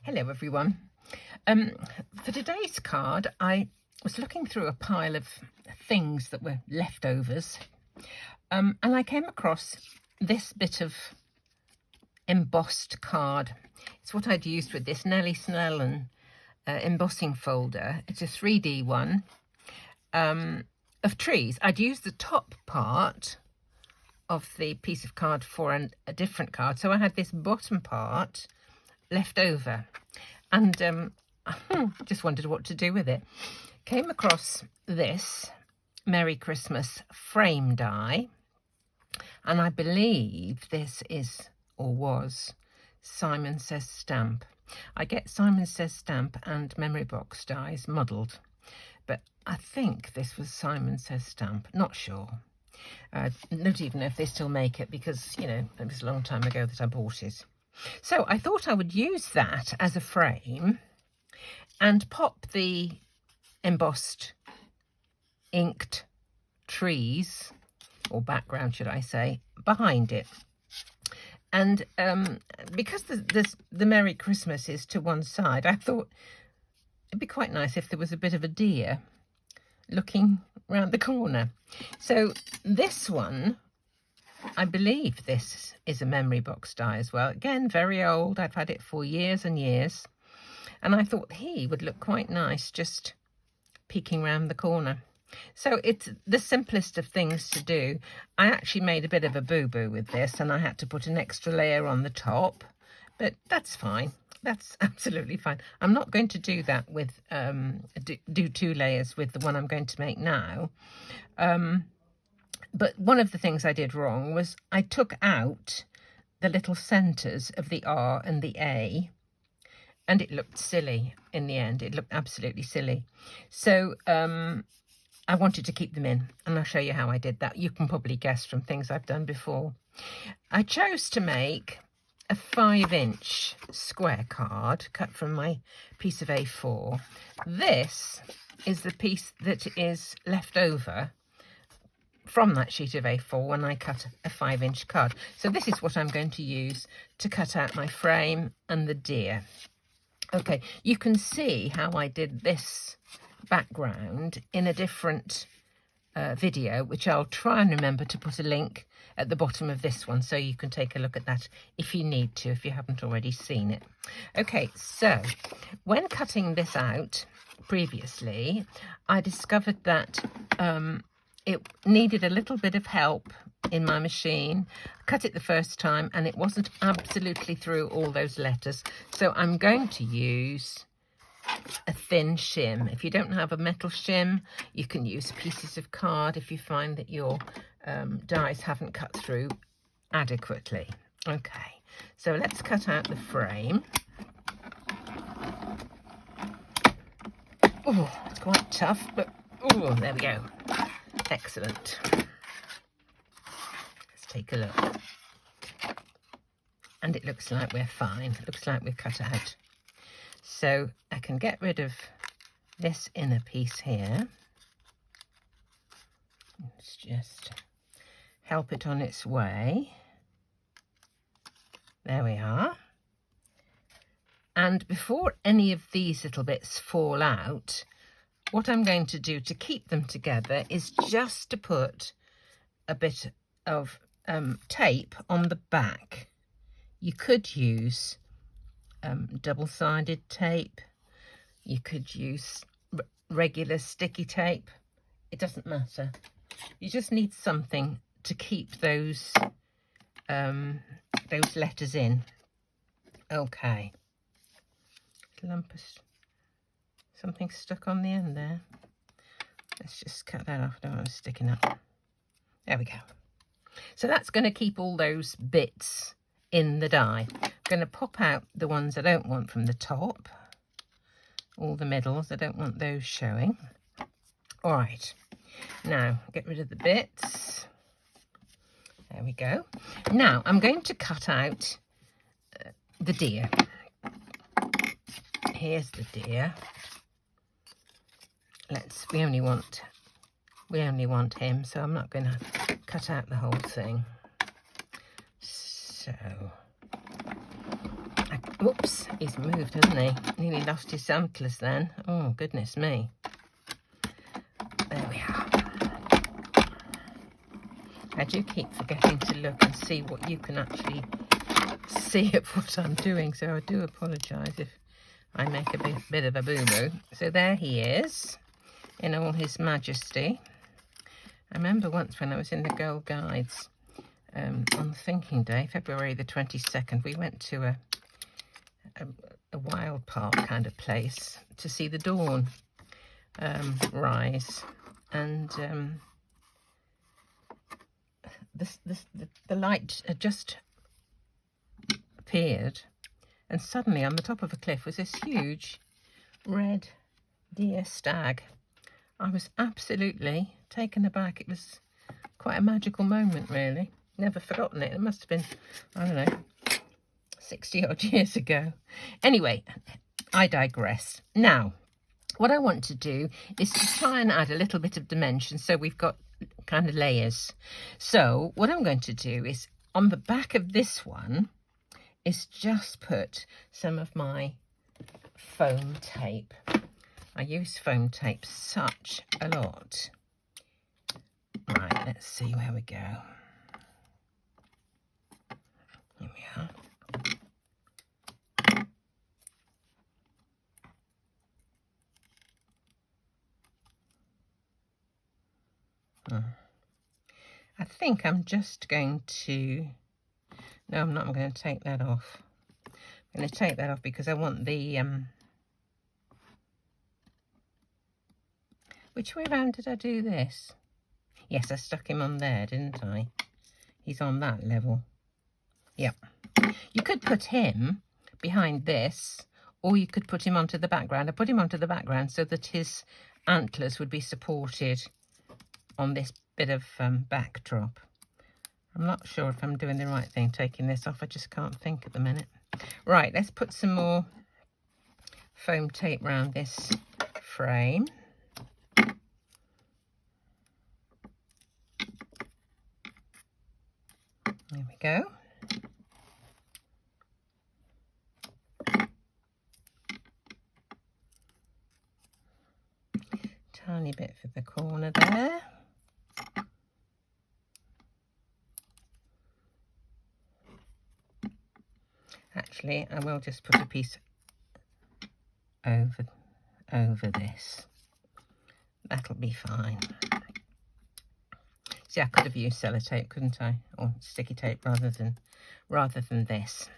Hello everyone. For today's card, I was looking through a pile of things that were leftovers, and I came across this bit of embossed card. It's what I'd used with this Nellie Snellen embossing folder. It's a 3D one of trees. I'd used the top part of the piece of card for a different card, so I had this bottom part left over, and just wondered what to do with it. Came across this Merry Christmas frame die, and I believe this is or was Simon Says Stamp. I get Simon Says Stamp and Memory Box dies muddled, but I think this was Simon Says Stamp, not sure. Don't even know if they still make it, because you know it was a long time ago that I bought it. So I thought I would use that as a frame and pop the embossed inked trees, or background should I say, behind it. And because the Merry Christmas is to one side, I thought it'd be quite nice if there was a bit of a deer looking round the corner. So this one, I believe this is a Memory Box die as well. Again, very old. I've had it for years and years. And I thought he would look quite nice just peeking round the corner. So it's the simplest of things to do. I actually made a bit of a boo-boo with this, and I had to put an extra layer on the top. But that's fine. That's absolutely fine. I'm not going to do that with, do 2 layers with the one I'm going to make now. But one of the things I did wrong was I took out the little centres of the R and the A, and it looked silly in the end. It looked absolutely silly. So I wanted to keep them in, and I'll show you how I did that. You can probably guess from things I've done before. I chose to make a 5-inch square card cut from my piece of A4. This is the piece that is left over from that sheet of A4 when I cut a 5-inch card. So this is what I'm going to use to cut out my frame and the deer. Okay, you can see how I did this background in a different video, which I'll try and remember to put a link at the bottom of this one, so you can take a look at that if you need to, if you haven't already seen it. Okay, so when cutting this out previously, I discovered that it needed a little bit of help in my machine. I cut it the first time and it wasn't absolutely through all those letters. So I'm going to use a thin shim. If you don't have a metal shim, you can use pieces of card if you find that your dies haven't cut through adequately. Okay, so let's cut out the frame. Oh, it's quite tough, but oh, there we go. Excellent. Let's take a look. And it looks like we're fine. It looks like we've cut out. So I can get rid of this inner piece here. Let's just help it on its way. There we are. And before any of these little bits fall out, what I'm going to do to keep them together is just to put a bit of tape on the back. You could use double-sided tape. You could use regular sticky tape. It doesn't matter. You just need something to keep those letters in. Okay. Lump of something stuck on the end there. Let's just cut that off. I don't want it sticking up. There we go. So that's going to keep all those bits in the die. I'm going to pop out the ones I don't want from the top. All the middles, I don't want those showing. All right. Now, get rid of the bits. There we go. Now, I'm going to cut out the deer. Here's the deer. We only want him, so I'm not going to cut out the whole thing. So Whoops, he's moved, hasn't he? Nearly lost his antlers then. Oh, goodness me. There we are. I do keep forgetting to look and see what you can actually see of what I'm doing, so I do apologise if I make a bit of a boo-boo. So there he is, in all his majesty. I remember once when I was in the Girl Guides on Thinking Day, February the 22nd, we went to a wild park kind of place to see the dawn rise, and the light had just appeared, and suddenly on the top of a cliff was this huge red deer stag. I was absolutely taken aback. It was quite a magical moment, really. Never forgotten it. It must have been, I don't know, 60 odd years ago. Anyway, I digress. Now, what I want to do is to try and add a little bit of dimension, so we've got kind of layers. So what I'm going to do is, on the back of this one, is just put some of my foam tape. I use foam tape such a lot. Right, let's see where we go. Here we are. I think I'm just going to... No, I'm not. I'm going to take that off. I'm going to take that off because I want the... Which way around did I do this? Yes, I stuck him on there, didn't I? He's on that level. Yep. You could put him behind this, or you could put him onto the background. I put him onto the background so that his antlers would be supported on this bit of backdrop. I'm not sure if I'm doing the right thing taking this off. I just can't think at the minute. Right, let's put some more foam tape around this frame. There we go. Tiny bit for the corner there. Actually, I will just put a piece over this. That'll be fine. See, I could have used sellotape, couldn't I? Or sticky tape rather than this.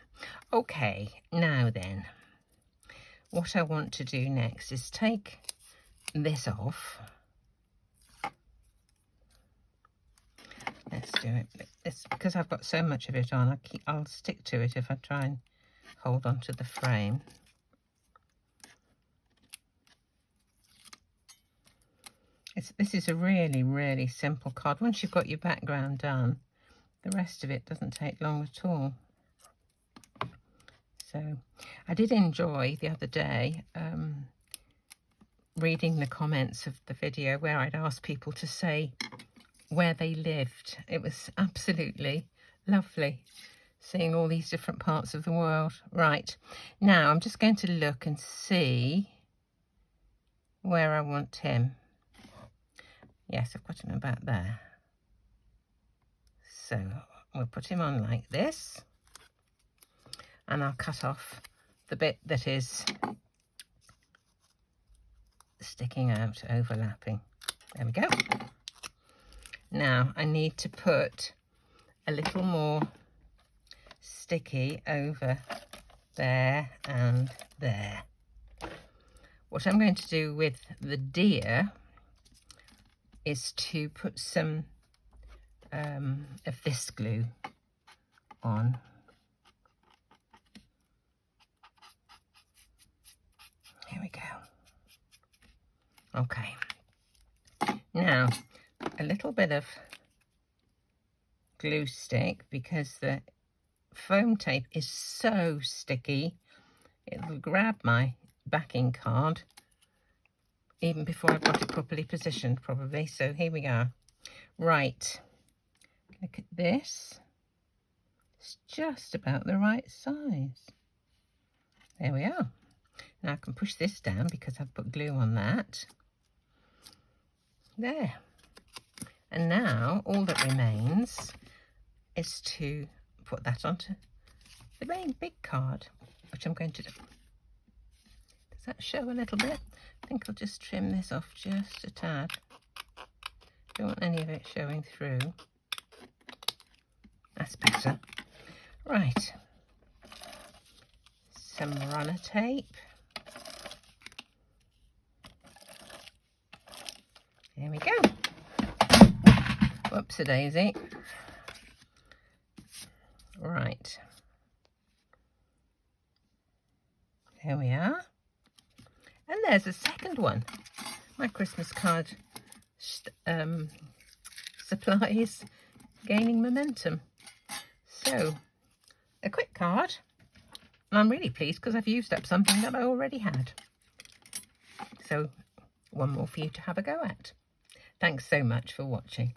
Okay, now then, what I want to do next is take this off. Let's do it. It's because I've got so much of it on. I'll stick to it if I try and hold on to the frame. This is a really, really simple card. Once you've got your background done, the rest of it doesn't take long at all. So I did enjoy the other day reading the comments of the video where I'd asked people to say where they lived. It was absolutely lovely seeing all these different parts of the world. Right, now I'm just going to look and see where I want him. Yes, I've got him about there. So we'll put him on like this, and I'll cut off the bit that is sticking out, overlapping. There we go. Now I need to put a little more sticky over there and there. What I'm going to do with the deer is to put some of this glue on. Here we go. Okay. Now, a little bit of glue stick, because the foam tape is so sticky. It'll grab my backing card even before I've got it properly positioned, probably. So here we are. Right, look at this. It's just about the right size. There we are. Now I can push this down because I've put glue on that. There. And now all that remains is to put that onto the main big card, which I'm going to do. Does that show a little bit? I think I'll just trim this off just a tad. Don't want any of it showing through. That's better. Right. Some runner tape. There we go. Whoops-a-daisy. Right. There we are. And there's a second one. My Christmas card supply is gaining momentum. So, a quick card. And I'm really pleased because I've used up something that I already had. So, one more for you to have a go at. Thanks so much for watching.